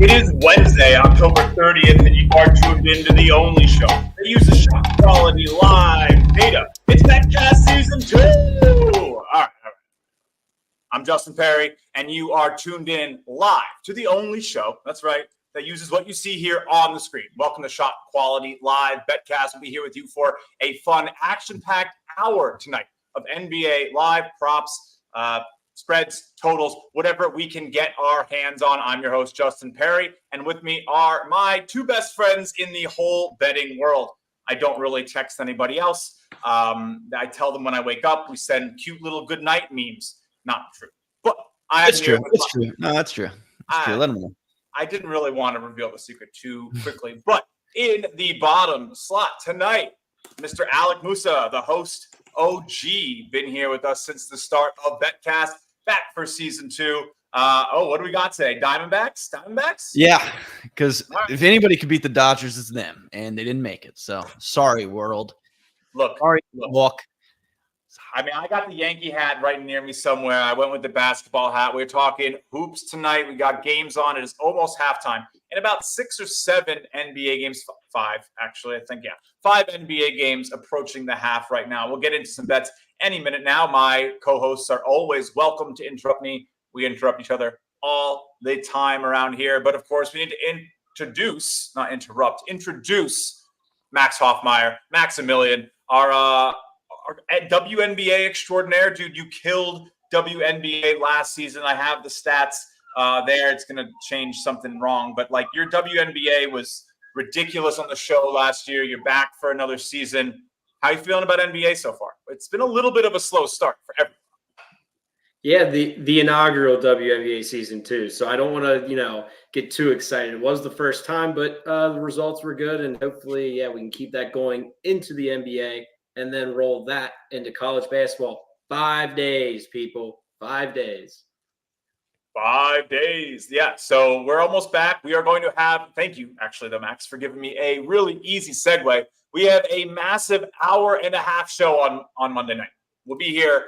It is Wednesday, October 30th, and you are tuned into the only show that uses ShotQuality Live data. It's BetCast Season 2! All right. I'm Justin Perri, and you are tuned in live to the only show, that's right, that uses what you see here on the screen. Welcome to ShotQuality Live BetCast. We'll be here with you for a fun, action-packed hour tonight of NBA live props, spreads, totals, whatever we can get our hands on. I'm your host, Justin Perri, and with me are my two best friends in the whole betting world. I don't really text anybody else. I tell them when I wake up. We send cute little good night memes. Not true, but It's true. It's true. No, that's true. It's true. Let them know. I didn't really want to reveal the secret too quickly, but in the bottom slot tonight, Mr. Alec Musa, the host, OG, been here with us since the start of BetCast. Back for season 2. What do we got today? Diamondbacks? Yeah, because if anybody could beat the Dodgers, it's them, and they didn't make it. So sorry, world. Look. Walk. I mean, I got the Yankee hat right near me somewhere. I went with the basketball hat. We're talking hoops tonight. We got games on. It is almost halftime. And about 6 or 7 NBA games, 5 actually, I think, 5 NBA games approaching the half right now. We'll get into some bets any minute now. My co-hosts are always welcome to interrupt me. We interrupt each other all the time around here. But, of course, we need to introduce Max Hofmeyer, Maximilian, our WNBA extraordinaire. Dude, you killed WNBA last season. I have the stats there. It's going to change something wrong. But, like, your WNBA was ridiculous on the show last year. You're back for another season. How are you feeling about NBA so far? It's been a little bit of a slow start for everyone. Yeah, the inaugural WNBA season too. So I don't want to, get too excited. It was the first time, but the results were good, and hopefully, we can keep that going into the NBA and then roll that into college basketball. 5 days, people. 5 days. 5 days. Yeah. So we're almost back. We are going to have, thank you, actually, though, Max, for giving me a really easy segue. We have a massive hour-and-a-half show on Monday night. We'll be here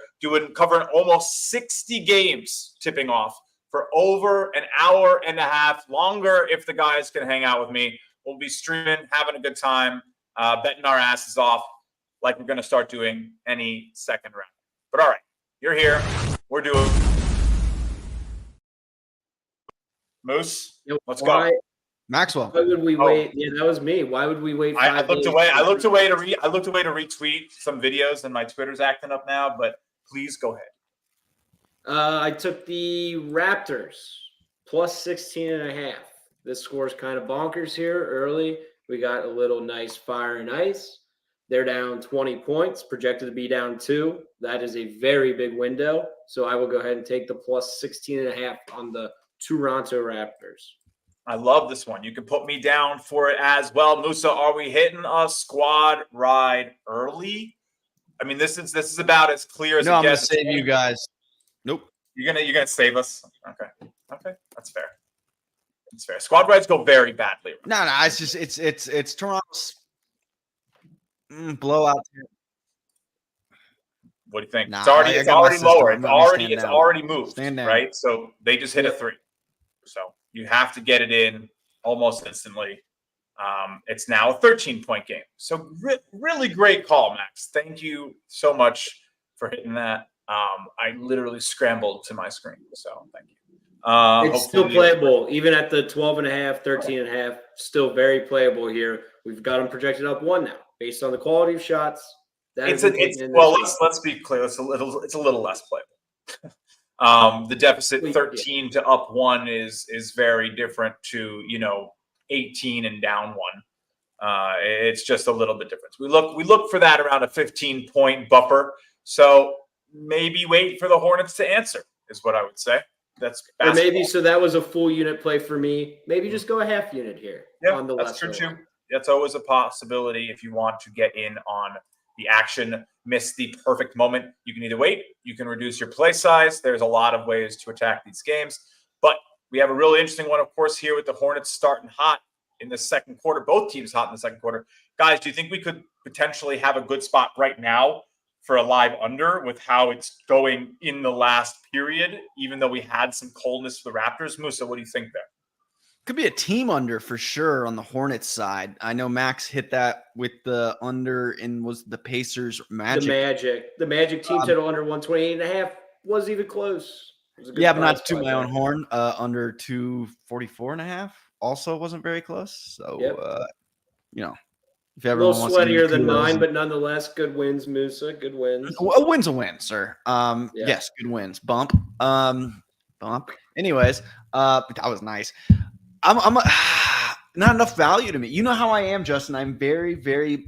covering almost 60 games tipping off for over an hour and a half, longer if the guys can hang out with me. We'll be streaming, having a good time, betting our asses off like we're going to start doing any second round. But all right, you're here. We're doing Moose. Let's go. Maxwell. Why would we wait? Yeah, that was me. Why would we wait? I looked away. I looked away to retweet some videos, and my Twitter's acting up now. But please go ahead. I took the Raptors plus 16.5. This score's kind of bonkers here early. We got a little nice fire and ice. They're down 20 points, projected to be down 2. That is a very big window. So I will go ahead and take the plus 16.5 on the Toronto Raptors. I love this one. You can put me down for it as well. Musa, are we hitting a squad ride early? I mean, this is about as clear as it gets. No, I'm gonna save you guys. Nope. You're gonna save us. Okay, that's fair. That's fair. Squad rides go very badly. No, it's just it's Toronto's blowout. What do you think? Nah, it's already lower. It's already moved. Right? So they just hit a 3. So you have to get it in almost instantly. It's now a 13-point game. So really great call, Max. Thank you so much for hitting that. I literally scrambled to my screen. So thank you. It's still playable. Even at the 12.5, 13.5, still very playable here. We've got them projected up 1 now based on the quality of shots. Let's be clear. It's a little less playable. The deficit 13 to up 1 is very different to 18 and down 1. It's just a little bit different. We look for that around a 15-point buffer. So maybe wait for the Hornets to answer is what I would say. That's basketball. Or maybe so that was a full unit play for me. Maybe just go a half unit here. Yeah, that's true too. That's always a possibility if you want to get in on the action, miss the perfect moment. You can either wait, you can reduce your play size. There's a lot of ways to attack these games. But we have a really interesting one, of course, here with the Hornets starting hot in the second quarter. Both teams hot in the second quarter. Guys, do you think we could potentially have a good spot right now for a live under with how it's going in the last period, even though we had some coldness for the Raptors? Musa, what do you think there? Could be a team under for sure on the Hornets side. I know Max hit that with the under and was the Pacers Magic. The Magic team total under 128.5 wasn't even close. Yeah, but not to toot my own horn. Under 244.5 also wasn't very close. So, you know, if a little sweatier than mine, but nonetheless, good wins, Musa. Good wins. A win's a win, sir. Yes, good wins. Bump. Anyways, that was nice. I'm not enough value to me. You know how I am, Justin. I'm very, very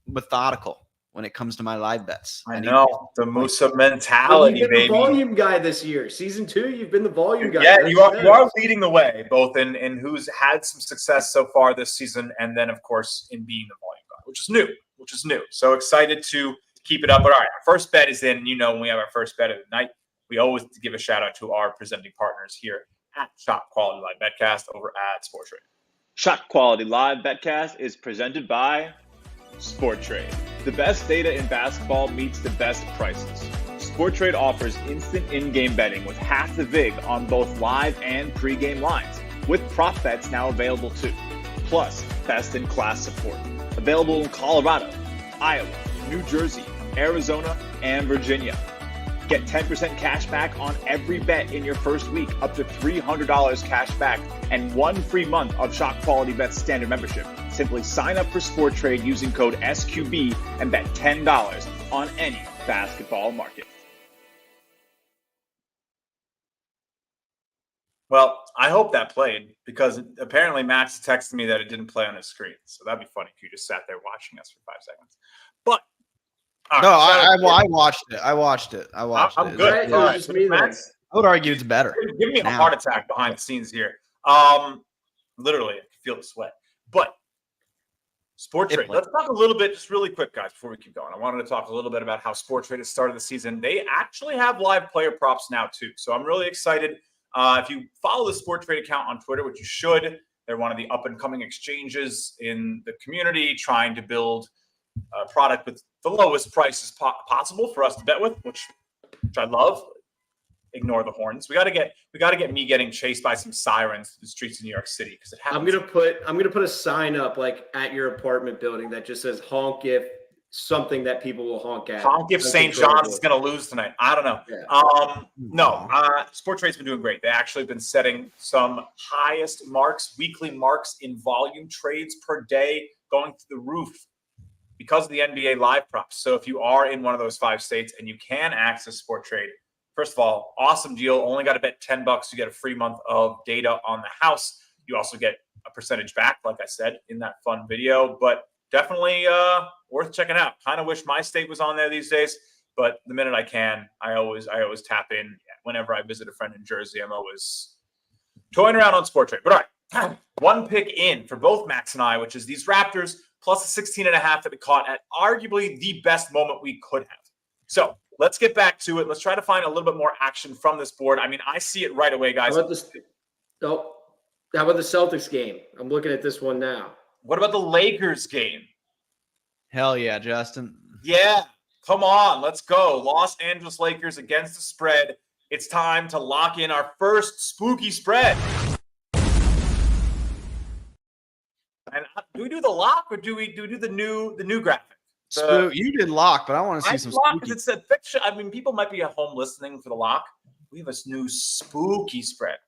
methodical when it comes to my live bets. I know the Musa mentality, you've been baby. The volume guy this year. Season 2, you've been the volume guy. Yeah, you are leading the way, both in who's had some success so far this season, and then of course in being the volume guy, which is new. So excited to keep it up. But all right, our first bet is in. You know, when we have our first bet of the night, we always give a shout out to our presenting partners here at ShotQuality Live BetCast over at SportTrade. ShotQuality Live BetCast is presented by SportTrade. The best data in basketball meets the best prices. SportTrade offers instant in-game betting with half the vig on both live and pre-game lines, with prop bets now available too. Plus, best-in-class support. Available in Colorado, Iowa, New Jersey, Arizona, and Virginia. Get 10% cash back on every bet in your first week, up to $300 cash back, and 1 free month of ShotQualityBets standard membership. Simply sign up for SportTrade using code SQB and bet $10 on any basketball market. Well, I hope that played, because apparently Max texted me that it didn't play on his screen. So that'd be funny if you just sat there watching us for 5 seconds. But no, I watched it. I'm good. All right. I would argue it's better. Give me a heart attack behind the scenes here. Literally, I can feel the sweat. But SportTrade. Let's talk a little bit, just really quick, guys, before we keep going. I wanted to talk a little bit about how SportTrade has started the season. They actually have live player props now, too. So I'm really excited. If you follow the SportTrade account on Twitter, which you should, they're one of the up-and-coming exchanges in the community, trying to build a product with the lowest prices possible for us to bet with, which I love. Ignore the horns. We got to get me getting chased by some sirens through the streets of New York City, because it happens. I'm gonna put a sign up like at your apartment building that just says honk if something that people will honk at. Honk if St. John's is going to lose tonight. I don't know. Yeah. SportTrade's been doing great. They actually have been setting some highest marks, weekly marks in volume trades per day, going through the roof because of the NBA live props. So if you are in one of those 5 states and you can access SportTrade, first of all, awesome deal. Only got to bet $10. You get a free month of data on the house. You also get a percentage back, like I said, in that fun video. But definitely worth checking out. Kind of wish my state was on there these days, but the minute I can, I always tap in. Whenever I visit a friend in Jersey, I'm always toying around on SportTrade. But all right, one pick in for both Max and I, which is these Raptors plus a 16.5 that we caught at arguably the best moment we could have. So let's get back to it. Let's try to find a little bit more action from this board. I mean, I see it right away, guys. How about the Celtics game? I'm looking at this one now. What about the Lakers game? Hell yeah, Justin. Yeah, come on. Let's go. Los Angeles Lakers against the spread. It's time to lock in our first spooky spread. And do we do the lock, or do we do the new graphic? You did lock, but I want to see some spooky. It said fiction. I mean, people might be at home listening for the lock. We have a new spooky spread.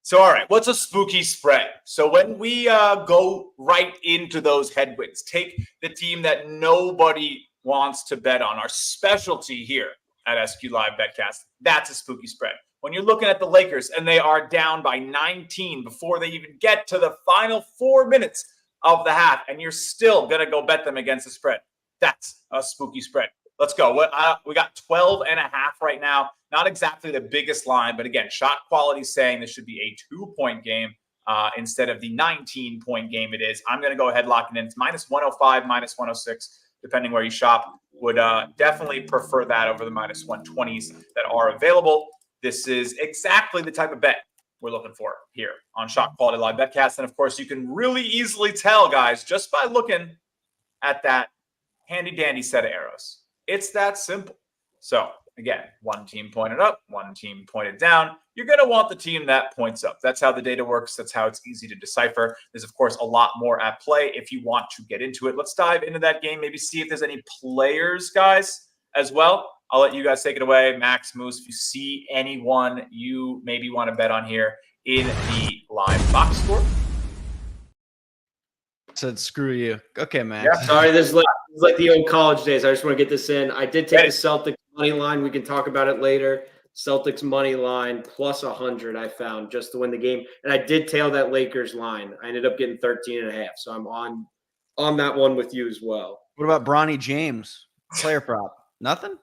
So, all right, what's a spooky spread? So when we go right into those headwinds, take the team that nobody wants to bet on, our specialty here at SQLive BetCast, that's a spooky spread. When you're looking at the Lakers and they are down by 19 before they even get to the final 4 minutes of the half, and you're still going to go bet them against the spread, that's a spooky spread. Let's go. We got 12.5 right now. Not exactly the biggest line, but again, shot quality saying this should be a 2-point game instead of the 19-point game it is. I'm going to go ahead locking in. It's minus 105, minus 106, depending where you shop. Would definitely prefer that over the minus 120s that are available. This is exactly the type of bet we're looking for here on ShotQuality Live BetCast. And of course, you can really easily tell, guys, just by looking at that handy dandy set of arrows. It's that simple. So again, one team pointed up, one team pointed down. You're going to want the team that points up. That's how the data works. That's how it's easy to decipher. There's, of course, a lot more at play if you want to get into it. Let's dive into that game, maybe see if there's any players, guys, as well. I'll let you guys take it away. Max, Moose, if you see anyone you maybe want to bet on here in the live box score. Said screw you. Okay, Max. Yeah. Sorry, this is like the old college days. I just want to get this in. I did take the Celtics money line. We can talk about it later. Celtics money line plus 100 I found just to win the game. And I did tail that Lakers line. I ended up getting 13.5. So I'm on that one with you as well. What about Bronny James? Player prop. Nothing?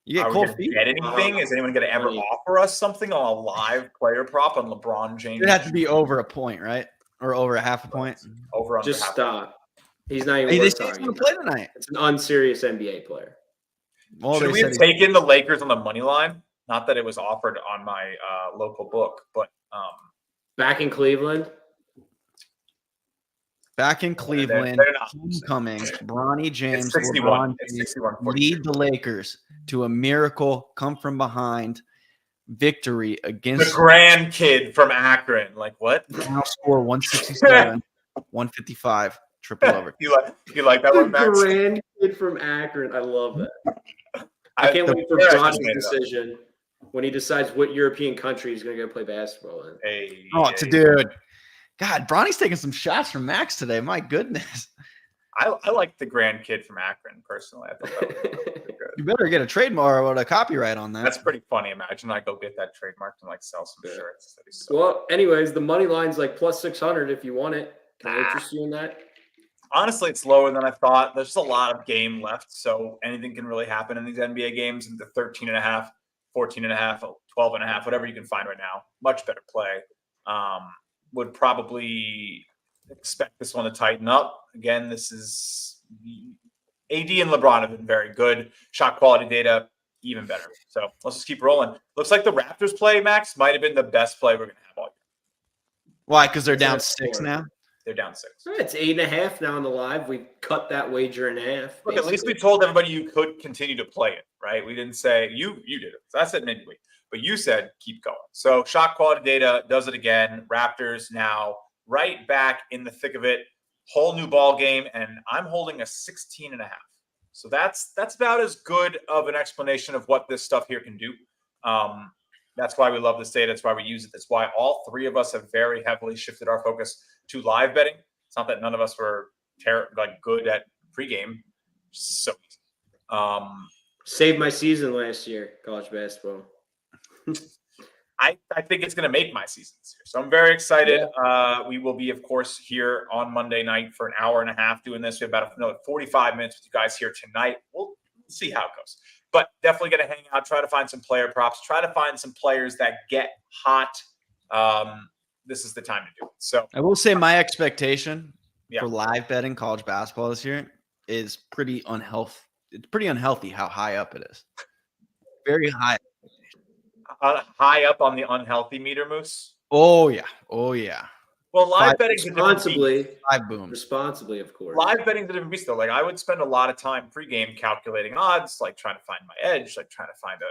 You get cold feet? Get anything? Is anyone going to ever offer us something on a live player prop on LeBron James? It'd have to be over a point, right? Or over a half a point? Over under Just half. Stop. He's not even Hey, worth he's going to talking play about. tonight. It's an unserious NBA player. Well, Should we have taken the Lakers on the money line? Not that it was offered on my local book, but Back in Cleveland. back in Cleveland, they're not. homecoming, Bronny James, It's 61. LeBron It's James 61. lead the Lakers to a miracle, come from behind victory The against grandkid from Akron. Like what? now score 167, 155, triple over. You like that The one, Max? grand kid from Akron. I love that. I can't wait for yeah, I Bronny's just made it up. decision when he decides what European country he's going to go play basketball in. Hey, Oh, hey. it's a dude. God, Bronny's taking some shots from Max today. My goodness. I like the grandkid from Akron personally. I thought that was really good. You better get a trademark or a copyright on that. That's pretty funny. Imagine I go get that trademarked and like sell some Yeah. shirts. That'd be so Well, anyways, the money line's like plus 600 if you want it. Can I interest you in that? Honestly, it's lower than I thought. There's just a lot of game left, so anything can really happen in these NBA games. And the 13.5, 14.5, 12.5, whatever you can find right now, much better play. Would probably expect this one to tighten up. Again, this is AD and LeBron have been very good. Shot quality data, even better. So let's just keep rolling. Looks like the Raptors play, Max, might have been the best play we're going to have all year. Why? Because they're down That's 6 four. now? They're down 6. It's 8.5 now in the live. We cut that wager in half. Look, at least we basically. told everybody you could continue to play it, right? We didn't say you did it. So I said midweek, but you said keep going. So shot quality data does it again. Raptors now right back in the thick of it. Whole new ball game, and I'm holding a 16.5. So that's about as good of an explanation of what this stuff here can do. That's why we love this data. That's why we use it. That's why all three of us have very heavily shifted our focus to live betting. It's not that none of us were good at pregame. So Saved my season last year, college basketball. I think it's going to make my season this year. So I'm very excited. We will be, of course, here on Monday night for an hour and a half doing this. We have about another 45 minutes with you guys here tonight. We'll see how it goes. But definitely going to hang out, try to find some player props, try to find some players that get hot. This is the time to do it. So I will say my expectation Yeah. for live betting college basketball this year is pretty unhealthy. It's pretty unhealthy how high up it is. Very high. high up on the unhealthy meter, Moose. Oh, yeah. Oh, yeah. Well, live Five- betting's a different beast. Responsibly, 5 booms. responsibly, of course. Live betting's a different beast, though. Like, I would spend a lot of time pregame calculating odds, like trying to find my edge, like trying to find a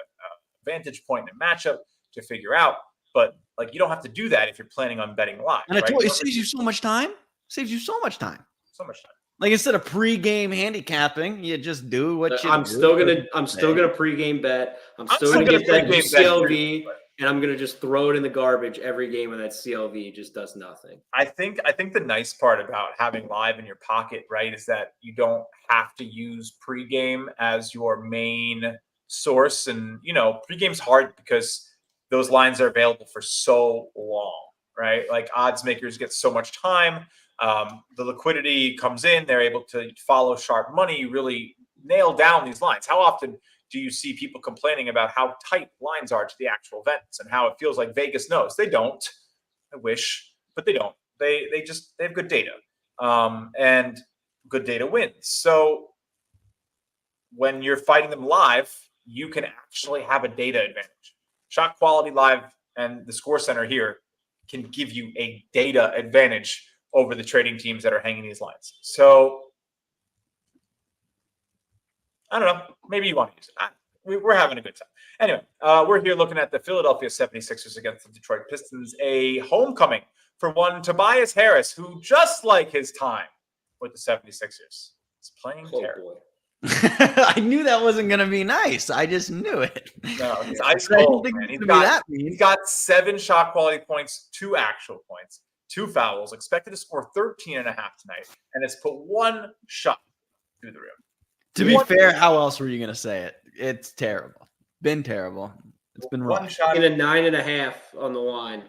vantage point in a matchup to figure out. But like, you don't have to do that if you're planning on betting live. And I right? told you, it saves you so much time. Saves you so much time. So much time. Like instead of pre-game handicapping, you just do what you I'm do. still gonna pregame bet. I'm still gonna get that pregame bet CLV, too, but and I'm gonna just throw it in the garbage every game when that CLV just does nothing. I think the nice part about having live in your pocket, right, is that you don't have to use pregame as your main source. And pregame's hard because those lines are available for so long, right? Like odds makers get so much time. The liquidity comes in, they're able to follow sharp money, really nail down these lines. How often do you see people complaining about how tight lines are to the actual events and how it feels like Vegas knows? They don't. I wish, but they don't. They have good data, and good data wins. So when you're fighting them live, you can actually have a data advantage. ShotQuality Live and the Score Center here can give you a data advantage over the trading teams that are hanging these lines. So I don't know. Maybe you want to use it. we're having a good time. Anyway, we're here looking at the Philadelphia 76ers against the Detroit Pistons, a homecoming for one Tobias Harris, who, just like his time with the 76ers, is playing terrible. I knew that wasn't going to be nice. I just knew it. No, he's ice cold, man. He's got 7 shot quality points, 2 actual points, 2 fouls, expected to score 13.5 tonight, and has put 1 shot through the rim. To be fair, how else were you going to say it? It's terrible. Been terrible. It's been wrong. 1 shot. In a 9.5 on the line.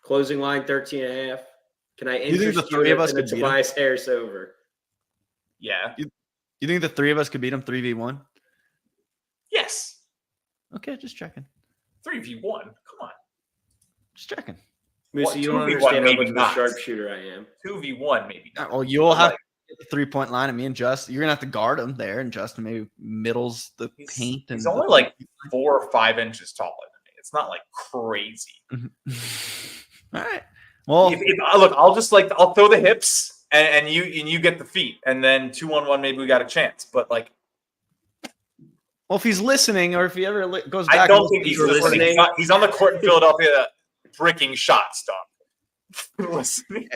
Closing line 13.5. Can I interest you think the 3 of us could beat Tobias Harris over? Yeah. You think the 3 of us could beat him 3v1? Yes. Okay, just checking. 3v1. Come on. Just checking. Musa, you don't understand how much of a sharpshooter I am. 2v1, maybe not. Well, you'll have the 3-point line, and me and Justin, you're gonna have to guard him there, and Justin maybe middles the paint. He's only like 4 or 5 inches taller than me. It's not like crazy. All right. Well, look, I'll throw the hips, and you get the feet, and then 2-on-1, maybe we got a chance. But like, well, if he's listening, or if he ever goes back, I don't think he's listening. He's on the court in Philadelphia, bricking shots, dog. Listening.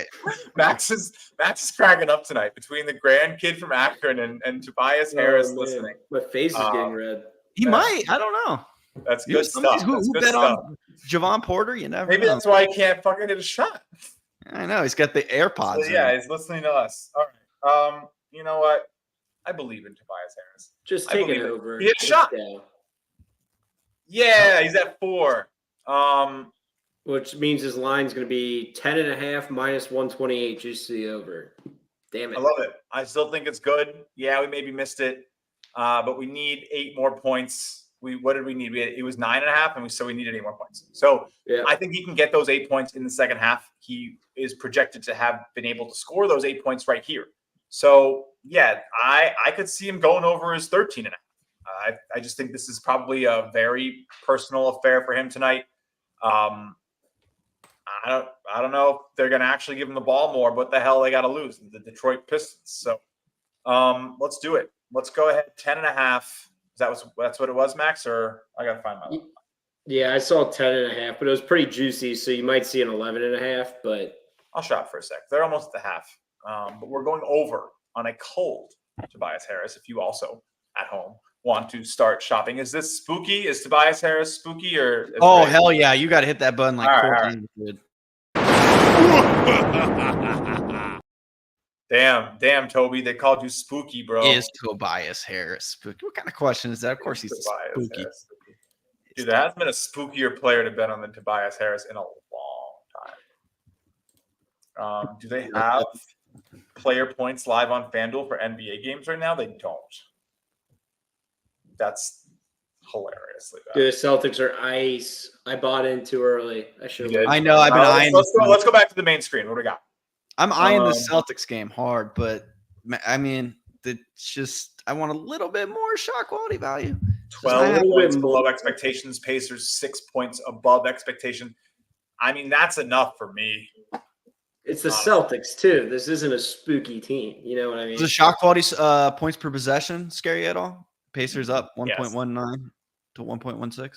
Max is cracking up tonight between the grand kid from Akron and Tobias Harris listening. My face is getting red. He might. I don't know. That's good stuff. Who bet on Javon Porter? You never. Maybe know. that's why he can't fucking hit a shot. I know he's got the AirPods. So, yeah, he's listening to us. All right. You know what? I believe in Tobias Harris. Just take it over. He hit a shot. Yeah, he's at 4. Which means his line's going to be 10.5 minus 128 just to the over. Damn it. I love it. I still think it's good. Yeah, we maybe missed it. But we need 8 more points. What did we need? It was 9.5, and we needed 8 more points. So yeah. I think he can get those 8 points in the second half. He is projected to have been able to score those 8 points right here. So yeah, I could see him going over his 13.5. I just think this is probably a very personal affair for him tonight. I don't know if they're going to actually give him the ball more. What the hell they got to lose? The Detroit Pistons. So let's do it. Let's go ahead. 10.5. That's what it was, Max, or I got to find my line. Yeah, I saw 10.5, but it was pretty juicy. So you might see an 11.5, but I'll shop for a sec. They're almost at the half. But we're going over on a cold Tobias Harris. If you also at home want to start shopping, is this spooky? Is Tobias Harris spooky or? Hell yeah! You got to hit that button like 4 times. Damn, Toby, they called you spooky, bro. Is Tobias Harris spooky? What kind of question is that? Of course he's spooky. Dude, there hasn't been a spookier player to bet on than Tobias Harris in a long time. Do they have player points live on FanDuel for NBA games right now? They don't. That's hilariously bad. Dude, the Celtics are ice. I bought in too early. I should have. I know. I've been eyeing. Let's go back to the main screen. What do we got? I'm eyeing the Celtics game hard, but I mean, I want a little bit more shot quality value. 12 points below expectations. Pacers 6 points above expectation. I mean, that's enough for me. It's the Celtics too. This isn't a spooky team. You know what I mean? Does the shot quality points per possession scare you at all? Pacers up 1.19 to 1.16.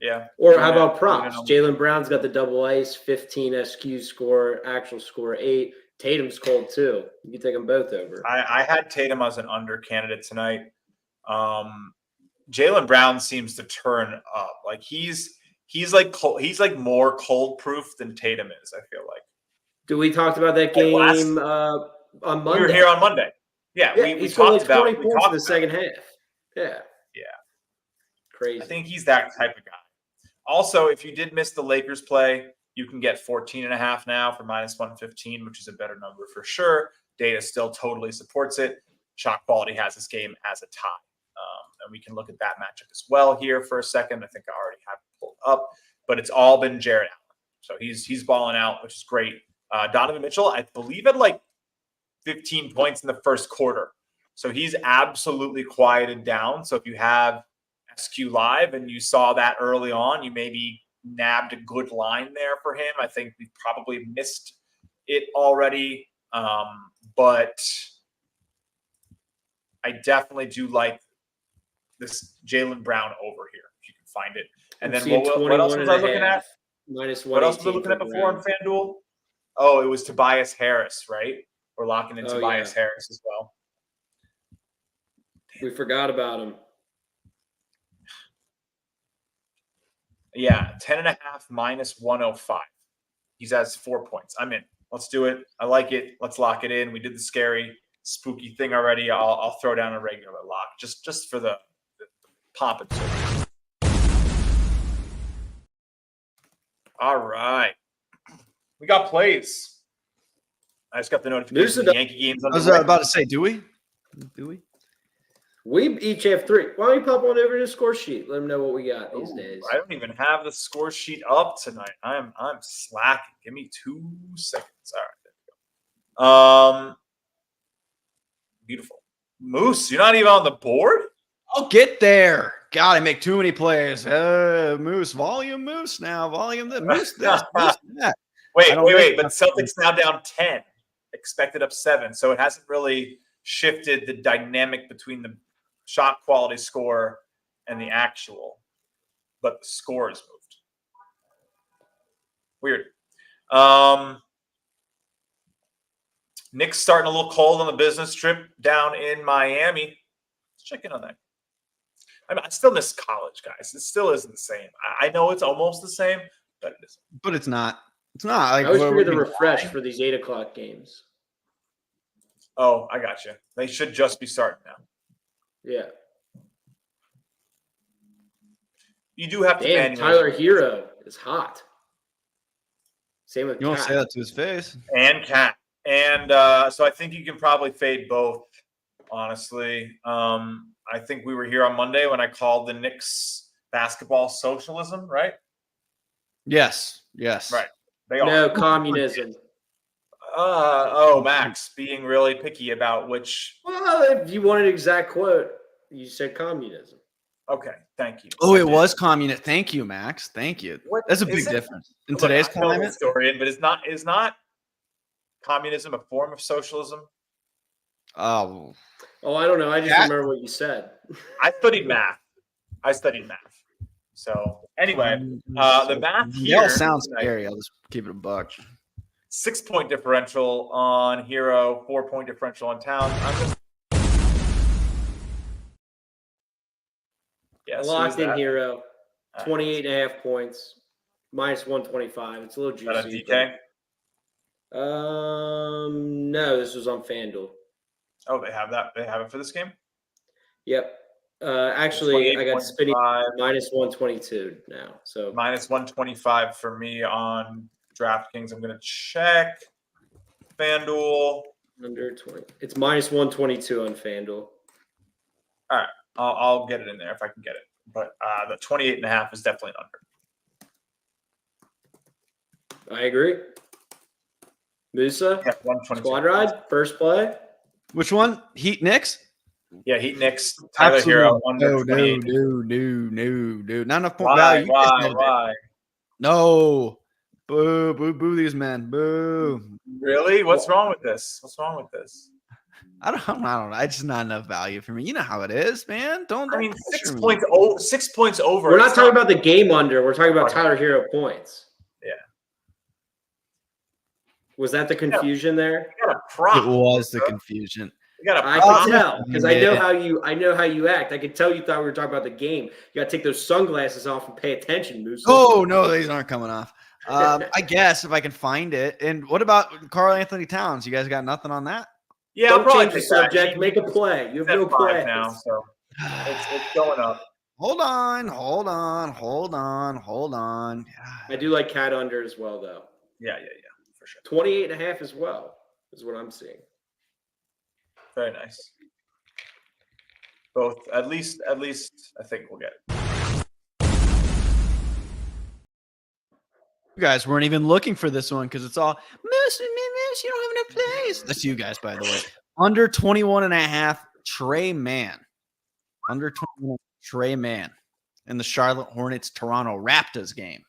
Yeah. Or how about props? Jaylen Brown's got the double ice, 15 SQ score, actual score 8. Tatum's cold too. You can take them both over. I had Tatum as an under candidate tonight. Jaylen Brown seems to turn up. Like he's like more cold proof than Tatum is. I feel like. We talked about that game on Monday. We were here on Monday. Yeah, we talked about 20 points in the second half. Yeah. Crazy. I think he's that type of guy. Also, if you did miss the Lakers play, you can get 14.5 now for minus 115, which is a better number for sure. Data still totally supports it. ShotQuality has this game as a tie. And we can look at that matchup as well here for a second. I think I already have it pulled up, but it's all been Jared Allen. So he's balling out, which is great. Donovan Mitchell, I believe, had like 15 points in the first quarter. So he's absolutely quieted down. So if you have SQLive and you saw that early on, you maybe nabbed a good line there for him. I think we probably missed it already. But I definitely do like this Jaylen Brown over here, if you can find it. And I'm then seeing what else was I 21.5, looking at? minus What else was I 118 looking at for before on Brown. FanDuel? Oh, it was Tobias Harris, right? We're locking in Tobias yeah. Harris as well. We forgot about him. Yeah, 10.5 minus 105. He has 4 points. I'm in. Let's do it. I like it. Let's lock it in. We did the scary, spooky thing already. I'll throw down a regular lock just for the pomp and circumstance. All right. We got plays. I just got the notification the Yankee game's I was underway. about to say, do we? We each have 3. Why don't we pop on over to the score sheet? Let them know what we got these days. I don't even have the score sheet up tonight. I'm slacking. Give me 2 seconds. All right, there we go. Beautiful. Moose, you're not even on the board? I'll get there. God, I make too many plays. Moose, volume Moose now. Volume this. Moose this, Moose that. Wait. But Celtics now down 10. Expected up 7. So it hasn't really shifted the dynamic between the shot quality score and the actual. But the score has moved. Weird. Nick's starting a little cold on the business trip down in Miami. Let's check in on that. I still miss college, guys. It still isn't the same. I know it's almost the same, but it isn't. But it's not. It's not. Like, I always forget to refresh for these 8 o'clock games. Oh, I got you. They should just be starting now. Yeah. You do have to. Damn, Tyler Hero is hot. Same with You won't say that to his face. And Cat. And so I think you can probably fade both, honestly. I think we were here on Monday when I called the Knicks basketball socialism, right? Yes. Right. They no are. communism. Max being really picky about which. Well, if you wanted an exact quote, you said communism. Okay, thank you. Oh, it was communist. Thank you, Max. Thank you. That's a big difference in today's climate. Historian, but is not communism a form of socialism? Oh, I don't know. I just remember what you said. I studied math. So anyway, the math here. They all sound scary. I'll just keep it a buck. 6-point differential on Hero, 4-point differential on Town. Yes, locked in Hero, 28.5 points, minus 125. It's a little juicy. Is that a DK? No, this was on FanDuel. Oh, they have that. They have it for this game? Yep. Actually, I got spinning minus 122 now. So minus 125 for me on DraftKings. I'm going to check FanDuel. Under 20. It's minus 122 on FanDuel. All right. I'll get it in there if I can get it. But the 28.5 is definitely an under. I agree. Musa, squad ride, first play. Which one? Heat Knicks? Yeah, Heat Knicks. Tyler Hero under 28. No. Not enough point value. Why? No. Boo these men. Boo. Really? What's wrong with this? I don't know. It's just not enough value for me. You know how it is, man. Don't 6 points. 6 points over. We're not talking about the game under. We're talking about Tyler Hero points. Yeah. Was that the confusion there? It was the confusion. I can tell because I know how you act. I could tell you thought we were talking about the game. You got to take those sunglasses off and pay attention, Musa. Oh no, these aren't coming off. I guess if I can find it. And what about Karl Anthony Towns? You guys got nothing on that? Yeah, don't change the subject. Make a play. You have no play now, so it's going up. Hold on. I do like Cat under as well, though. Yeah, for sure. 28.5 as well is what I'm seeing. Very nice. Both, at least I think we'll get it. You guys weren't even looking for this one because it's all Moose, you don't have enough plays. That's you guys, by the way. Under 21.5, Trey Mann. Under 21, Trey Mann in the Charlotte Hornets Toronto Raptors game.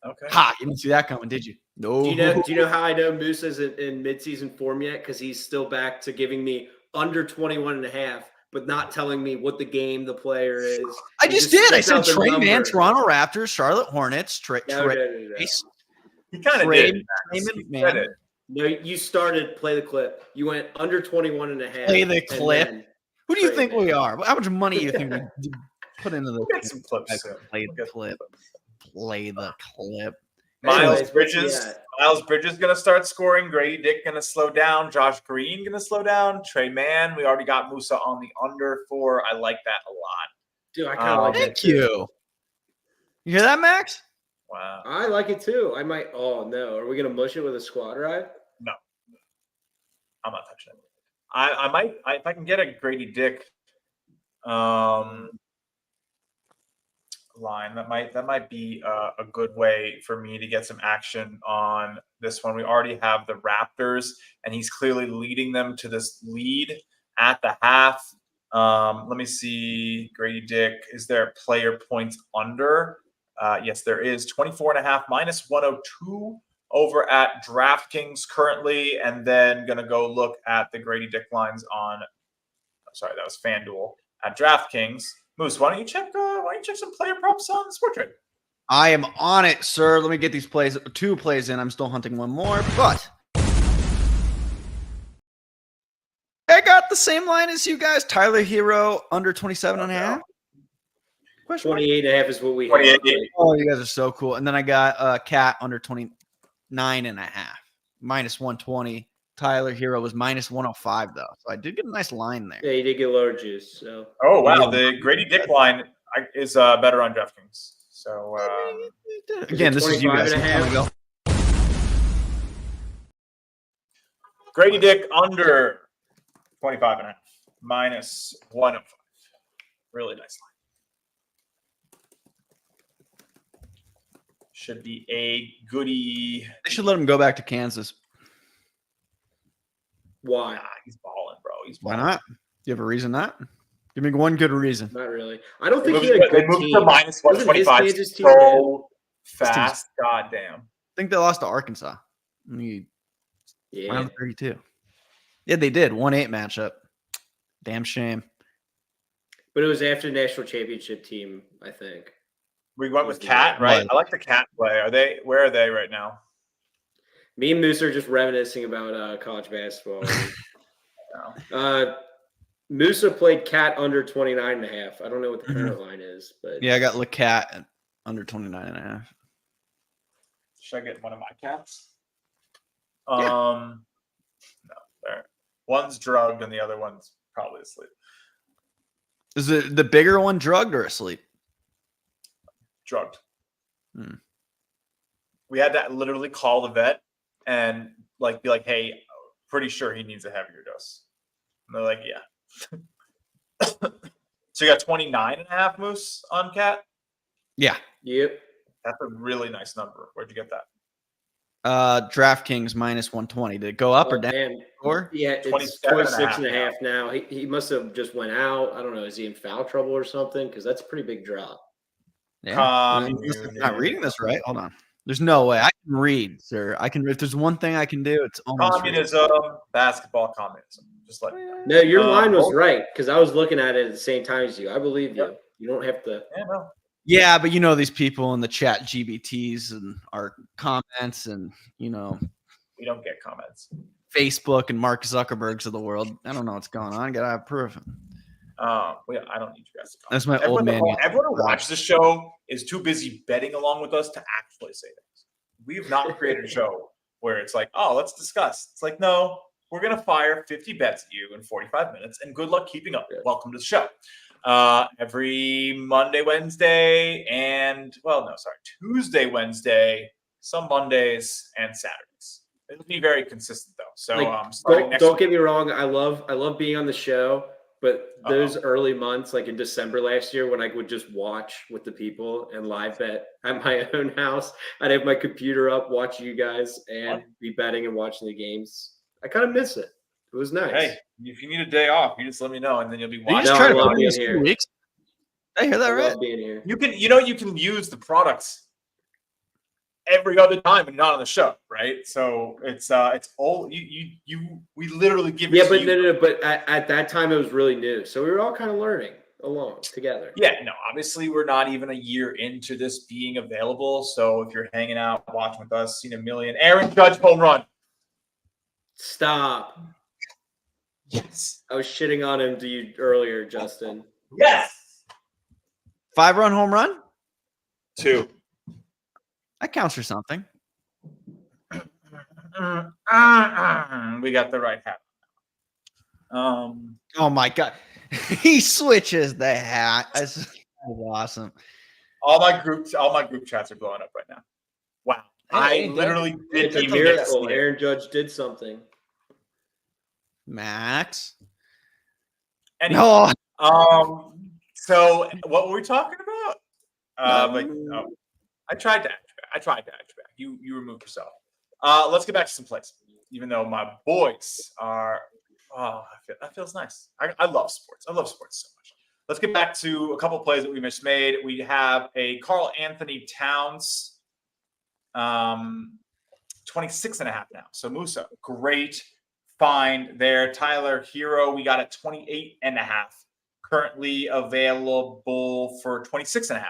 Okay. Ha! You didn't see that coming, did you? No. Do you know how I know Musa is in midseason form yet? Because he's still back to giving me under 21.5 but not telling me what the game the player is. I He just did. I spits said out the Trey Man, number. Toronto Raptors, Charlotte Hornets, No. He kind of Trey did. Man. No, you started play the clip. You went under 21 and a half. Play the and clip. then Who do you Trey think Man. we are? How much money do you think we put into We'll get this? some clips soon. Play We'll the get clip. Play the clip. Miles Anyways, what's he Bridges. at? Miles Bridges going to start scoring. Grady Dick going to slow down. Josh Green going to slow down. Trey Mann. We already got Musa on the under for. I like that a lot. Dude, I kind of like that. Thank too. you. You hear that, Max? Wow. I like it too. I might. Oh no, are we gonna mush it with a squad ride? No, I'm not touching it. I might if I can get a Grady Dick line. That might be a good way for me to get some action on this one. We already have the Raptors, and he's clearly leading them to this lead at the half. Let me see. Grady Dick, is there player points under? Yes, there is. 24.5 minus 102 over at DraftKings currently, and then going to go look at the Grady Dick lines on. Sorry, that was FanDuel at DraftKings. Moose, why don't you check some player props on Sport Trade? I am on it, sir. Let me get these plays. 2 plays in. I'm still hunting one more, but I got the same line as you guys. Tyler Hero under 27.5. 28 and a half is what we have. Oh, you guys are so cool. And then I got Cat under 29.5. Minus 120. Tyler Hero was minus 105, though. So I did get a nice line there. Yeah, you did get lower juice. So. Oh, wow. The Grady Dick line is better on DraftKings. So, again, this is you guys. Grady Dick under 25.5. Minus 105. Really nice line. Should be a goodie. They should let him go back to Kansas. Why? Nah, he's balling, bro. Why not? You have a reason not? Give me one good reason. Not really. I don't They think moved, he had a they good moved team. to minus Wasn't his 125 Kansas team so fast. God damn. I think they lost to Arkansas. Round Yeah. 32. Yeah, they did. 1-8 matchup. Damn shame. But it was after the national championship team, I think. We went with Cat, right? I like the Cat play. Where are they right now? Me and Musa are just reminiscing about college basketball. Musa played Cat under 29.5. I don't know what the current line is, but Yeah, I got LeCat at under 29.5. Should I get one of my cats? Yeah. No, there. One's drugged and the other one's probably asleep. Is it the bigger one drugged or asleep? Drugged. We had to literally call the vet and be like, hey, pretty sure he needs a heavier dose. And they're like, yeah. So you got 29.5 Moose on Cat? Yeah. Yep. That's a really nice number. Where'd you get that? DraftKings minus 120. Did it go up or down? Man. Or? Yeah, it's 26.5 now. He must have just went out. I don't know. Is he in foul trouble or something? Because that's a pretty big drop. Yeah. I'm not reading this right. Hold on. There's no way I can read, sir. I can. If there's one thing I can do, it's almost communism, basketball communism. Just like no, your line was right because I was looking at it at the same time as you. I believe you. You don't have to. Yeah, no. Yeah, but these people in the chat GBTs and our comments and we don't get comments. Facebook and Mark Zuckerbergs of the world. I don't know what's going on. Gotta have proof. I don't need you guys to comment. That's my old man. Everyone who watches the show is too busy betting along with us to actually say things. We've not created a show where it's like, oh, let's discuss. It's like, no, we're going to fire 50 bets at you in 45 minutes, and good luck keeping up. Welcome to the show. Every Monday, Wednesday, Tuesday, Wednesday, some Mondays, and Saturdays. It'll be very consistent, though. So don't get me wrong. I love being on the show. But those early months, like in December last year, when I would just watch with the people and live bet at my own house, I'd have my computer up, watch you guys, and be betting and watching the games. I kind of miss it. It was nice. Hey, if you need a day off, you just let me know, and then you'll be watching. You just try to put in 2 weeks. I hear that right? Being here. You can use the products. every other time and not on the show, right? So it's all we literally give it Yeah, to but you. no. But at that time, it was really new, so we were all kind of learning along together. Yeah, no, obviously we're not even a year into this being available. So if you're hanging out, watching with us, seen a million. Aaron Judge home run. Stop. Yes. I was shitting on him to you earlier, Justin. Yes. 5-run home run? 2. That counts for something. We got the right hat. Oh my god. He switches the hat. That's awesome. All my group chats are blowing up right now. Wow. Hey, I literally It's didn't a even get to miracle. see it. Aaron Judge did something. Max. Anyway, No. so what were we talking about? No. I tried to act back. You removed yourself. Let's get back to some plays. Even though my boys are, that feels nice. I love sports. I love sports so much. Let's get back to a couple of plays that we just made. We have a Karl Anthony Towns, 26.5 now. So Musa, great find there. Tyler Hero, we got at 28.5. Currently available for 26.5.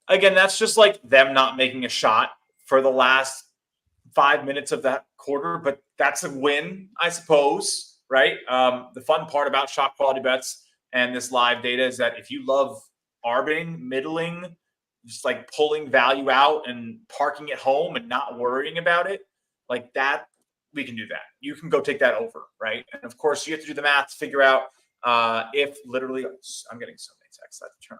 Again, that's just like them not making a shot for the last 5 minutes of that quarter, but that's a win, I suppose, right? The fun part about ShotQualityBets and this live data is that if you love arbing, middling, just like pulling value out and parking it home and not worrying about it, like that, we can do that. You can go take that over, right? And of course, you have to do the math to figure out if literally, I'm getting so many texts that turn.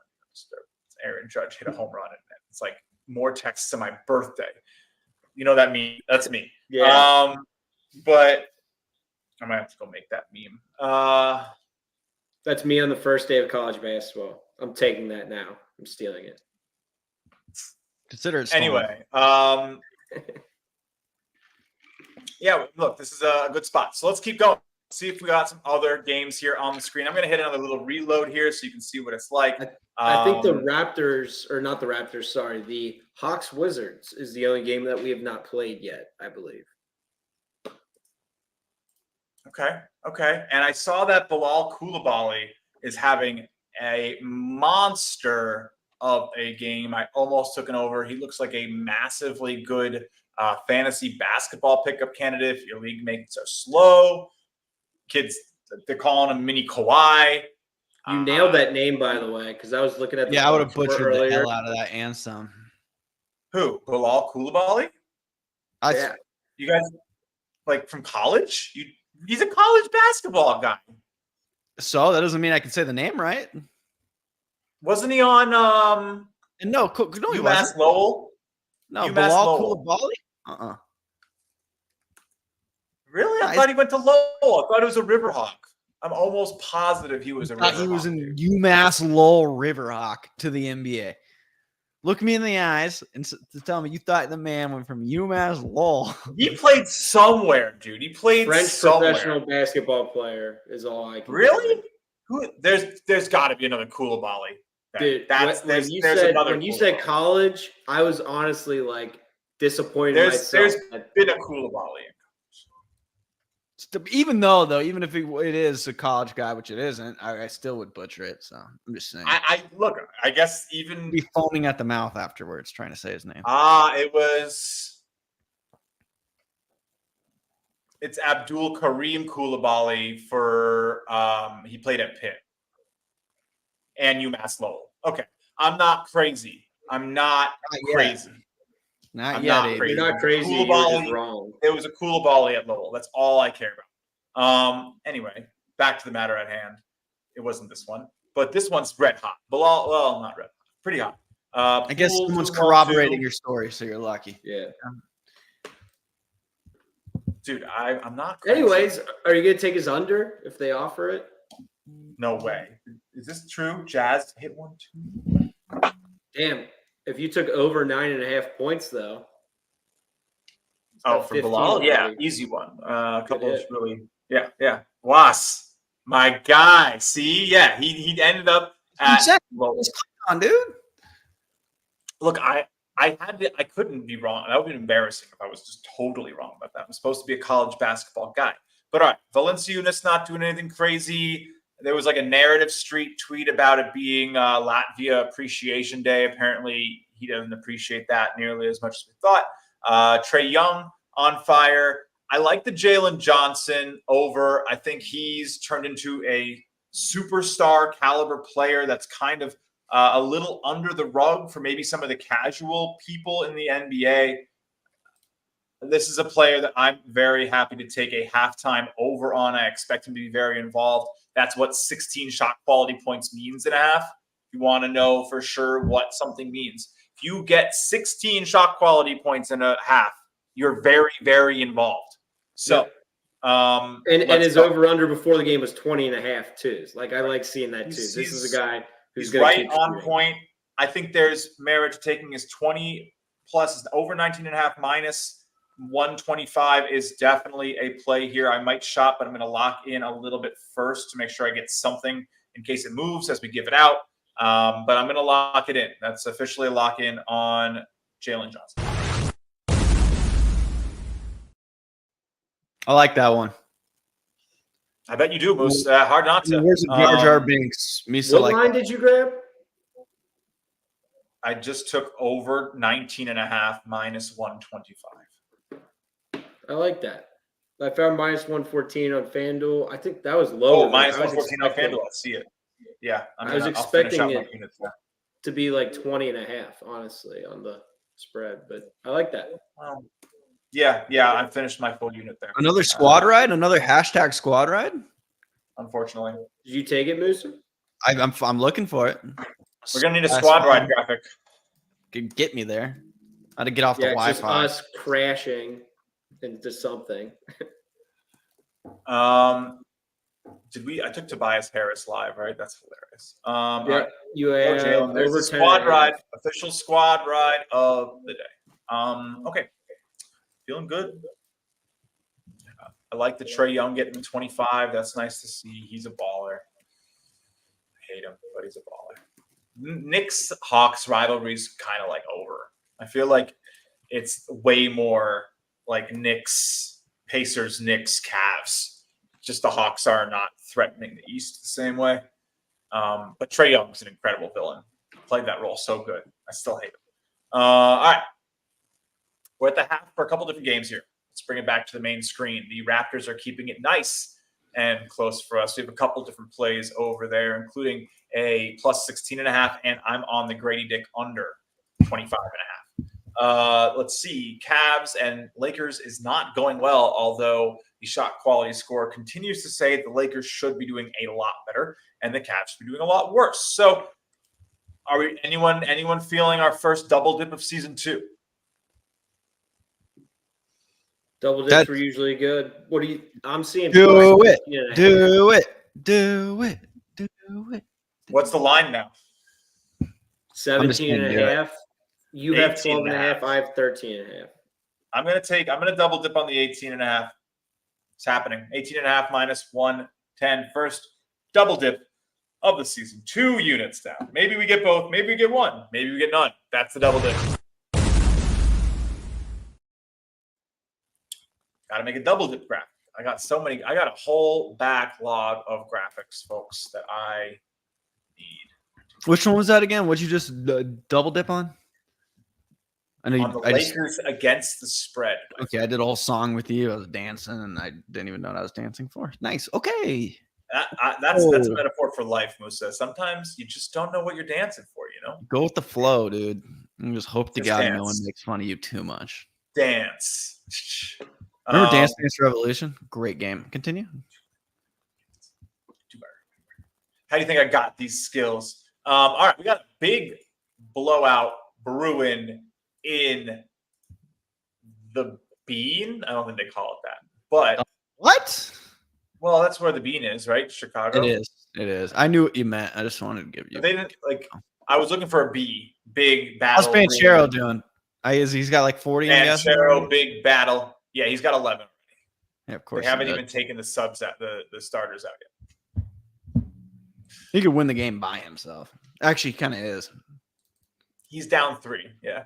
Aaron Judge hit a home run, and it's like more texts to my birthday. You know that meme? That's me. Yeah. But I might have to go make that meme. That's me on the first day of college basketball. I'm taking that now. I'm stealing it. Consider it stolen. Anyway. Yeah, look, this is a good spot. So let's keep going. See if we got some other games here on the screen. I'm going to hit another little reload here so you can see what it's like. I think the Raptors, or not the Raptors, sorry, the Hawks Wizards is the only game that we have not played yet, I believe. Okay. And I saw that Bilal Coulibaly is having a monster of a game. I almost took an over. He looks like a massively good fantasy basketball pickup candidate if your league mates are slow. Kids, they're calling him mini Kawhi. You nailed that name, by the way, because I was looking at the I would have box score butchered earlier. the hell out of that and some. Who? Bilal Coulibaly? Yeah. You guys, like from college? He's a college basketball guy. So that doesn't mean I can say the name right. Wasn't he on No, he UMass wasn't. Lowell? No, UMass Bilal Lowell. Coulibaly? Really? I Nice. thought he went to Lowell. I thought it was a Riverhawk. I'm almost positive he was a Riverhawk. He was in UMass Lowell Riverhawk to the NBA. Look me in the eyes and to tell me you thought the man went from UMass Lowell. He played somewhere, dude. He played French somewhere. professional basketball player is all I can Really? Who? There's got to be another Coulibaly. Dude, There's when you said college, I was honestly like disappointed in myself. There's been a Coulibaly. Even if it is a college guy, which it isn't, I still would butcher it. So I'm just saying. I look. I guess even Be foaming at the mouth afterwards trying to say his name. It's Abdul Karim Coulibaly for he played at Pitt and UMass Lowell. Okay, I'm not crazy. Not crazy. Not I'm yet. not Abe. crazy. You're not crazy. You're just wrong. It was a Coulibaly at Lowell. That's all I care about. Anyway, back to the matter at hand. It wasn't this one, but this one's red hot. Bilal, well, not red hot. Pretty hot. I guess someone's corroborating your story, so you're lucky. Yeah. Dude, I'm not crazy. Anyways, are you gonna take his under if they offer it? No way. Is this true? Jazz hit 1-2. Damn. If you took over 9.5 points, though. Oh, for 15 Bilal? Yeah, already. easy one. A couple of really, yeah. Was, my guy. See, he ended up at. Come on, dude. Look, I I couldn't be wrong. That would be embarrassing if I was just totally wrong about that. I'm supposed to be a college basketball guy. But all right, Valanciunas not doing anything crazy. There was like a Narrative Street tweet about it being Latvia Appreciation Day. Apparently, he doesn't appreciate that nearly as much as we thought. Trae Young on fire. I like the Jalen Johnson over. I think he's turned into a superstar caliber player that's kind of a little under the rug for maybe some of the casual people in the NBA. This is a player that I'm very happy to take a halftime over on. I expect him to be very involved. That's what 16 shot quality points means in a half. If you want to know for sure what something means, if you get 16 shot quality points in a half, you're very, very involved. So, and his over-under before the game was 20.5 too. Like, I like seeing that too. This is a guy who's going to keep right on shooting. point. I think there's merit to taking his 20 plus over 19.5 minus 125 is definitely a play here. I might shop, but I'm going to lock in a little bit first to make sure I get something in case it moves as we give it out. But I'm going to lock it in. That's officially a lock in on Jalen Johnson. I like that one. I bet you do, Moose. Hard not to. Where's the Jar Jar Binks? What line did you grab? I just took over 19.5 minus 125. I like that. I found minus 114 on FanDuel. I think that was lower. Oh, minus 114 on FanDuel. I see it. Yeah. I was expecting it to be like 20.5, honestly, on the spread, but I like that. Yeah, I finished my full unit there. Another squad ride? Another hashtag squad ride? Unfortunately. Did you take it, Musa? I'm looking for it. We're going to need a squad ride graphic. Could get me there. I had to get off the Wi-Fi. Wi-Fi. Just us crashing into something. I took Tobias Harris live, right? That's hilarious. Yeah, you have there's a squad ride, official squad ride of the day. Okay. Feeling good. I like the Trae Young getting 25. That's nice to see. He's a baller. I hate him, but he's a baller. Knicks Hawks rivalry is kind of like over. I feel like it's way more like Knicks, Pacers, Knicks, Cavs. Just the Hawks are not threatening the East the same way. But Trae Young's an incredible villain. Played that role so good. I still hate him. All right. We're at the half for a couple different games here. Let's bring it back to the main screen. The Raptors are keeping it nice and close for us. We have a couple different plays over there, including a plus 16.5, and I'm on the Grady Dick under 25.5. Let's see. Cavs and Lakers is not going well, although the shot quality score continues to say the Lakers should be doing a lot better and the Cavs should be doing a lot worse. So are we anyone feeling our first double dip of season 2? Double dips are usually good. What do you? I'm seeing. Do it. What's the line now? 17.5. You have 12.5. I have 13.5. I'm gonna double dip on the 18.5. It's happening. 18.5 minus 110. First double dip of the season. 2 units down. Maybe we get both. Maybe we get one. Maybe we get none. That's the double dip. Got to make a double dip graphic. I got a whole backlog of graphics, folks, that I need. Which one was that again? What'd you just double dip on? I know on the Lakers against the spread. Okay, I did a whole song with you. I was dancing, and I didn't even know what I was dancing for. Nice. Okay. That's a metaphor for life, Musa. Sometimes you just don't know what you're dancing for, you know? Go with the flow, dude. And just hope to God dance. no one makes fun of you too much. Dance. Remember Dance Dance Revolution? Great game. Continue. How do you think I got these skills? All right, we got a big blowout brewing in the Bean. I don't think they call it that, but what? Well, that's where the Bean is, right? Chicago. It is. I knew what you meant. I just wanted to give you. They didn't like. I was looking for a B, big battle. How's Banchero doing? He's got like 40. Banchero, big battle. Yeah, he's got 11 already. Yeah, of course. They haven't even taken the subs out, the starters out yet. He could win the game by himself. Actually, he kind of is. He's down 3. Yeah.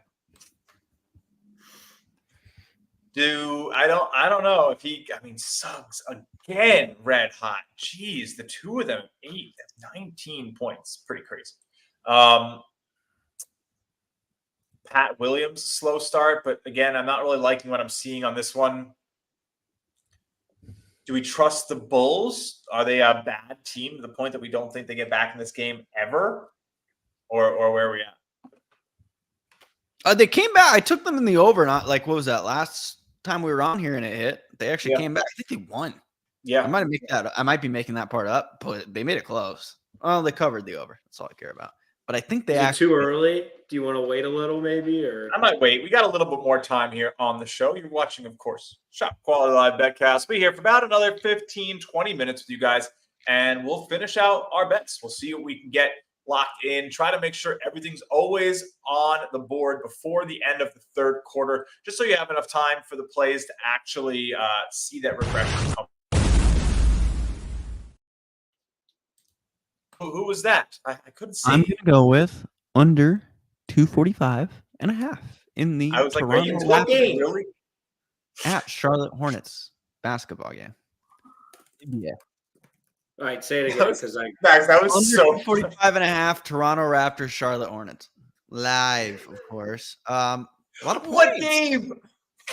I don't know if Suggs again red hot. Jeez, the two of them 19 points. Pretty crazy. Pat Williams, slow start, but again, I'm not really liking what I'm seeing on this one. Do we trust the Bulls? Are they a bad team to the point that we don't think they get back in this game ever? Or where are we at? They came back. I took them in the over. Not like, what was that last time we were on here and it hit? They actually came back. I think they won. Yeah, I might be making that part up, but they made it close. Well, they covered the over. That's all I care about. But I think they actually too early. Do you want to wait a little, maybe? Or I might wait. We got a little bit more time here on the show. You're watching, of course, ShotQuality Live BetCast. We'll be here for about another 15, 20 minutes with you guys, and we'll finish out our bets. We'll see what we can get locked in. Try to make sure everything's always on the board before the end of the third quarter, just so you have enough time for the plays to actually see that regression come. Who was that? I couldn't see. I'm going to go with under 245.5 in the I was like, Toronto what game? Really? At Charlotte Hornets basketball game. Yeah. All right, say it again because Max, that was under so 245.5 Toronto Raptors Charlotte Hornets live, of course. A lot of points. What game?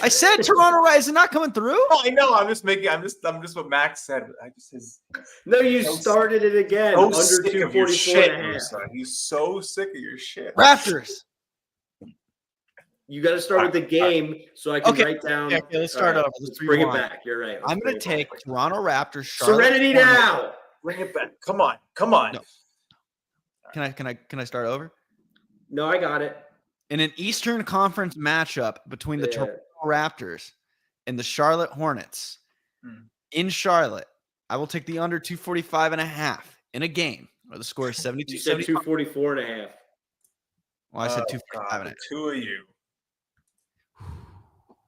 I said Toronto Rise is not coming through. Oh, I know. I'm just what Max said. No, you started it again. So Under sick of your 244 shit, and a half. Musa. He's so sick of your shit. Raptors. You got to start with the game so I can write down. Okay, let's start over. Let's bring it back. You're right. I'm going to take Toronto Raptors. Charlotte Serenity Hornets. now. Bring it back. Come on. No. Can I start over? No, I got it. In an Eastern Conference matchup between the Toronto Raptors and the Charlotte Hornets in Charlotte, I will take the under 245.5 in a game where the score is 72. You said 244 and a half. Well, I said 245.5. Two of you.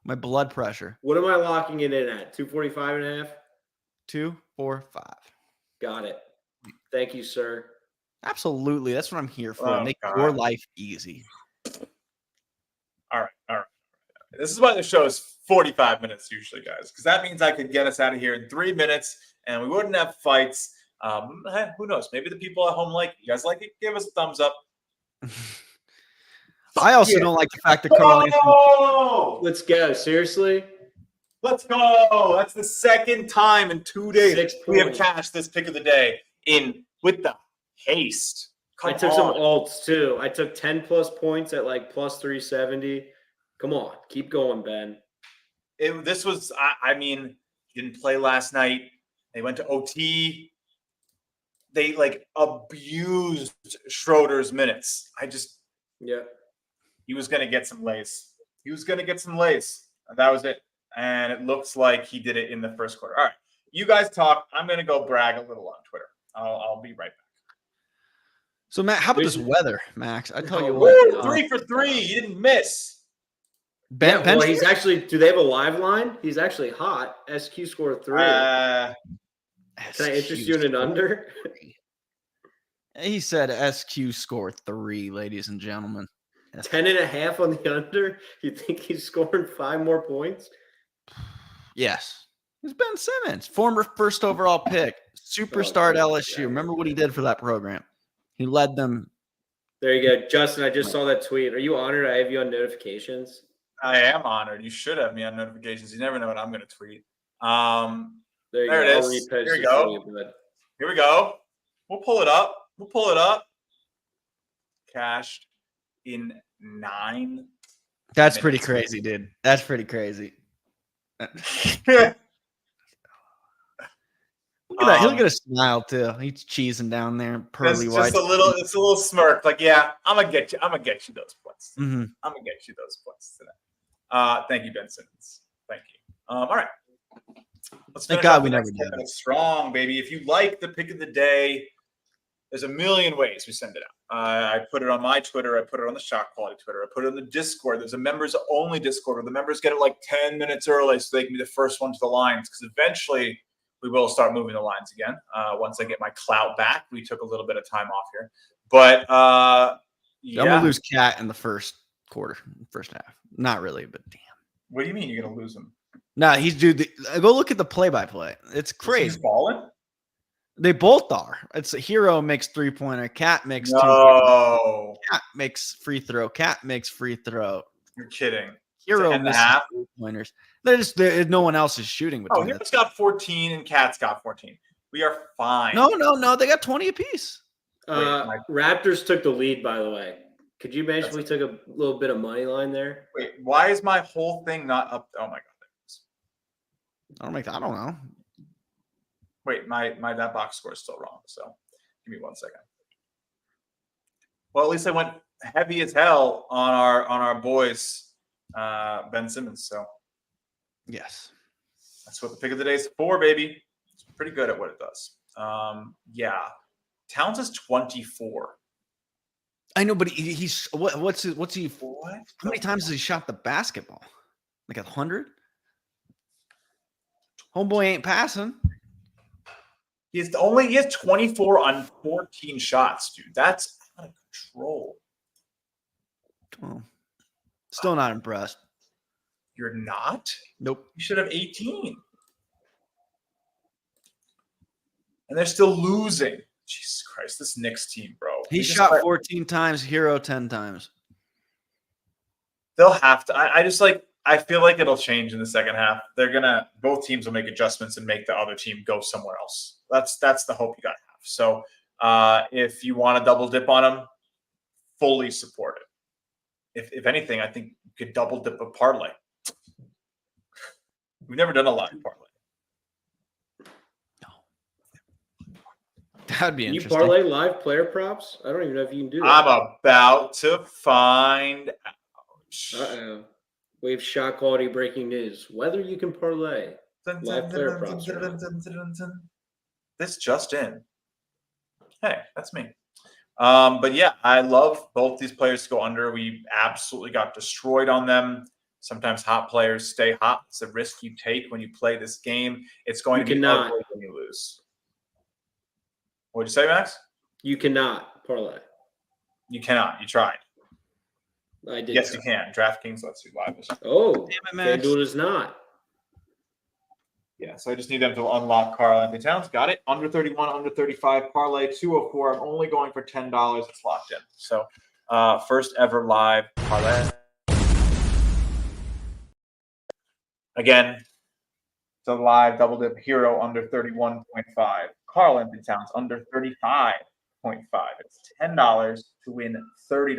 My blood pressure. What am I locking it in at? 245 and a half? 245. Got it. Thank you, sir. Absolutely. That's what I'm here for. Make your life easy. All right. This is why the show is 45 minutes usually, guys, because that means I could get us out of here in 3 minutes and we wouldn't have fights. Who knows? Maybe the people at home like it. You guys like it? Give us a thumbs up. I also don't like the fact that Carl Anthony. Let's go. Seriously? Let's go. That's the second time in 2 days 6 we have points. cashed this pick of the day in with the haste. I took some alts too. I took 10 plus points at like plus 370. Come on. Keep going, Ben. This was, didn't play last night. They went to OT. They abused Schroeder's minutes. He was going to get some lace. And that was it. And it looks like he did it in the first quarter. All right. You guys talk. I'm going to go brag a little on Twitter. I'll be right back. So, Matt, how about this weather, Max? I tell you what. 3 for 3. He didn't miss. Ben, he's actually, do they have a live line? He's actually hot. SQ score 3. Can I interest you in an under? He said SQ score 3, ladies and gentlemen. 10.5 on the under? You think he's scoring 5 more points? Yes. It's Ben Simmons, former first overall pick, superstar at LSU. Remember what he did for that program? He led them. There you go. Justin, I just saw that tweet. Are you honored I have you on notifications? I am honored. You should have me on notifications. You never know what I'm going to tweet. There it is. Here we go. Here we go. We'll pull it up. Cashed in 9. That's pretty crazy, dude. That's pretty crazy. Look at that. He'll get a smile too. He's cheesing down there, pearly white. It's a little smirk. Like, yeah, I'm gonna get you those points. Mm-hmm. I'm gonna get you those points today. Thank you, Ben Simmons. Thank you. All right. Let's Thank God we never did. Strong, baby. If you like the pick of the day, there's a million ways we send it out. I put it on my Twitter. I put it on the ShotQuality Twitter. I put it on the Discord. There's a members-only Discord where the members get it like 10 minutes early so they can be the first one to the lines, because eventually we will start moving the lines again. Once I get my clout back, we took a little bit of time off here. But, I'm going to lose Cat in the first quarter, first half. Not really, but damn. What do you mean you're gonna lose him? Nah, go look at the play-by-play. It's Is he crazy. just balling? They both are. It's a Hero makes 3-pointer. Cat makes 2. No, Cat makes free throw. Cat makes free throw. you're kidding. Hero and a misses half? 3-pointers. No one else is shooting Oh, between them. Hero's got 14 and Cat's got 14. We are fine. No. They got 20 apiece. Raptors took the lead, by the way. Could you mention we took a little bit of money line there? Wait, why is my whole thing not up? Oh my god. I don't know. Wait, my that box score is still wrong. So give me 1 second. Well, at least I went heavy as hell on our boys, Ben Simmons. So Yes. that's what the pick of the day is for, baby. It's pretty good at what it does. Yeah. Towns is 24. I know, but he's what's he? What? How many times has he shot the basketball? Like 100? Homeboy ain't passing. He has 24 on 14 shots, dude. That's out of control. Oh, still not impressed. You're not? Nope. You should have 18. And they're still losing. Jesus Christ, this Knicks team, bro. He shot 14 times, Hero 10 times. They'll have to. I feel like it'll change in the second half. Both teams will make adjustments and make the other team go somewhere else. That's the hope you got to have. So if you want to double dip on them, fully support it. If anything, I think you could double dip a parlay. We've never done a live parlay. That'd be Can you interesting. parlay live player props? I don't even know if you can do that. I'm about to find out. Uh-oh. We have shot quality breaking news. Whether you can parlay live player props or not. This just in. Hey, that's me. But yeah, I love both these players to go under. We absolutely got destroyed on them. Sometimes hot players stay hot. It's a risk you take when you play this game. It's going to be ugly when you lose. What'd you say, Max? You cannot parlay. You cannot. You tried. I did. Yes, you can. DraftKings lets you live. Oh, Damn it, Max. FanDuel does not. Yeah, so I just need them to unlock Carl Anthony Towns. Got it. Under 31, under 35, parlay 204. I'm only going for $10. It's locked in. So first ever live parlay. Again, it's a live double dip. Hero under 31.5. Carl Anthony Towns under 35.5. It's $10 to win $30.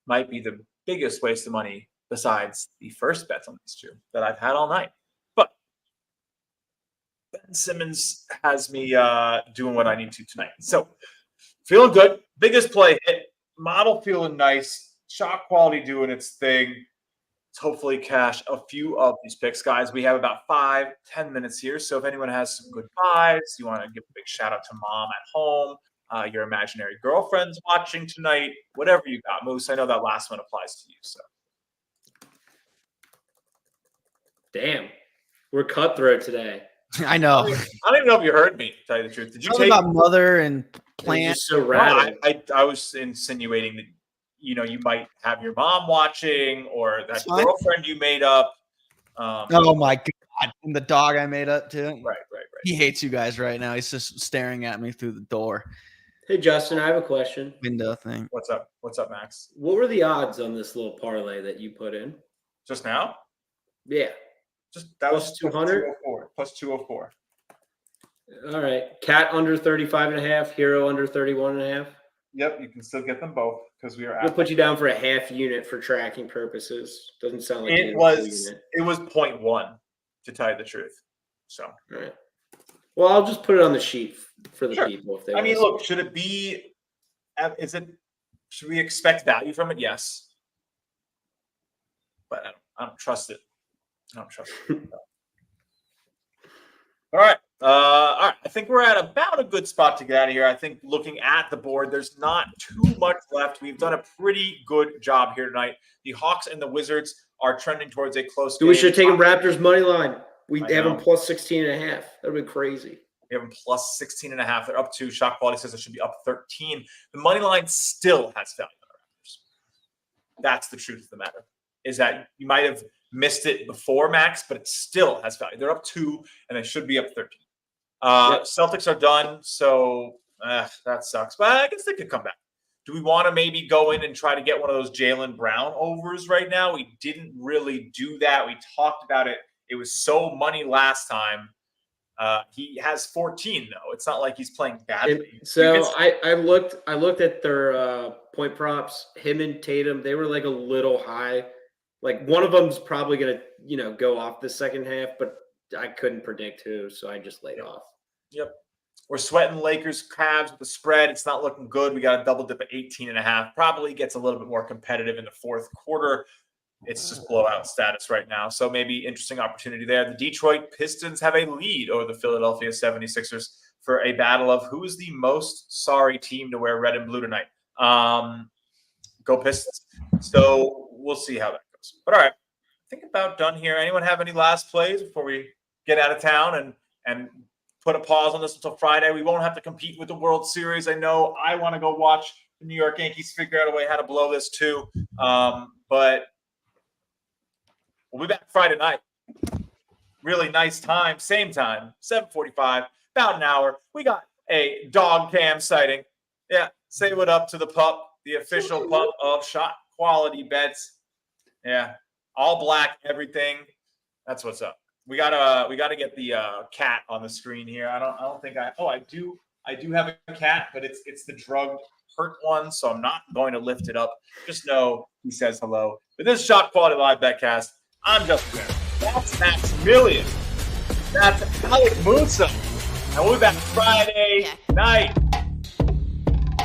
Might be the biggest waste of money besides the first bets on these two that I've had all night. But Ben Simmons has me doing what I need to tonight. So feeling good. Biggest play hit. Model feeling nice. Shot quality doing its thing. Let's hopefully cash a few of these picks, guys. We have about 5-10 minutes here. So if anyone has some good buys, you want to give a big shout out to mom at home, your imaginary girlfriend's watching tonight, whatever you got. Moose, I know that last one applies to you. So Damn. We're cutthroat today. I know. I don't even know if you heard me, to tell you the truth. Did you Talking take about mother and You're plant? just so No, rattled. I was insinuating that you might have your mom watching or that That's fine. girlfriend you made up. Oh my god! And the dog I made up too. Right. He hates you guys right now. He's just staring at me through the door Hey, Justin, I have a question. window thing. What's up? What's up, Max? What were the odds on this little parlay that you put in? Just now? Yeah. That Plus was 200? Plus 204. All right. Cat under 35.5, Hero under 31.5. Yep, you can still get them both because we are We'll at. put you down for a half unit for tracking purposes. Doesn't sound like you need It a was full unit. 0.1 to tell you the truth. So All right. Well, I'll just put it on the sheet for the Sure. people if they I mean, want look, should it be? Should we expect value from it? Yes, but I don't trust it. I don't trust it. All right. All right. I think we're at about a good spot to get out of here. I think looking at the board, there's not too much left. We've done a pretty good job here tonight. The Hawks and the Wizards are trending towards a close game. We should have taken Raptors money line. We I have them know. plus 16.5. That would be crazy. We have them plus 16.5. They're up 2. Shot quality says it should be up 13. The money line still has value on the Raptors. That's the truth of the matter. is that you might have missed it before max, but it still has value. They're up 2, and they should be up 13. Celtics are done, so that sucks. But I guess they could come back. Do we want to maybe go in and try to get one of those Jaylen Brown overs right now? We didn't really do that. We talked about it. It was so money last time. He has 14 though. It's not like he's playing badly. I looked at their point props. Him and Tatum, they were like a little high. Like one of them's probably gonna go off the second half, but I couldn't predict who, so I just laid off. Yep. We're sweating Lakers Cavs with the spread. It's not looking good. We got a double dip at 18.5. Probably gets a little bit more competitive in the fourth quarter. It's just blowout status right now. So maybe interesting opportunity there. The Detroit Pistons have a lead over the Philadelphia 76ers for a battle of who is the most sorry team to wear red and blue tonight. Go Pistons. So we'll see how that goes. But all right, I think about done here. Anyone have any last plays before we get out of town and put a pause on this until Friday? We won't have to compete with the World Series. I know I want to go watch the New York Yankees figure out a way how to blow this too. But we'll be back Friday night. Really nice time. Same time, 7:45, about an hour. We got a dog cam sighting. Yeah, say what up to the pup, the official pup of ShotQualityBets. Yeah, all black, everything. That's what's up. We gotta get the cat on the screen here. I don't think I do have a cat, but it's the drugged hurt one, so I'm not going to lift it up. Just know he says hello. But this is ShotQuality Live BetCast. I'm Justin Perri. That's Maximilian. That's Alec Musa. And we'll be back Friday night,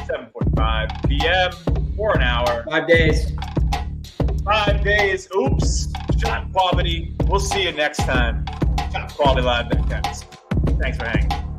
7:45 p.m. for an hour. 5 days. 5 days. Oops. Shot quality. We'll see you next time. ShotQuality Live BetCast. Thanks for hanging.